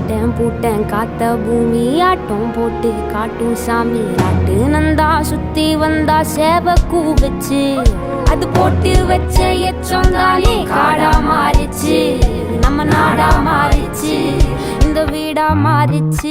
போட்டேன் பூட்டேன் காத்த பூமி ஆட்டம் போட்டு காட்டும் சாமி ராட்டு நந்தா சுத்தி வந்தா சேவ கூ வச்சு அது போட்டு வச்ச எச்சம் தானே காடா மாறிச்சு நம்ம நாடா மாறிச்சு இந்த வீடா மாறிச்சு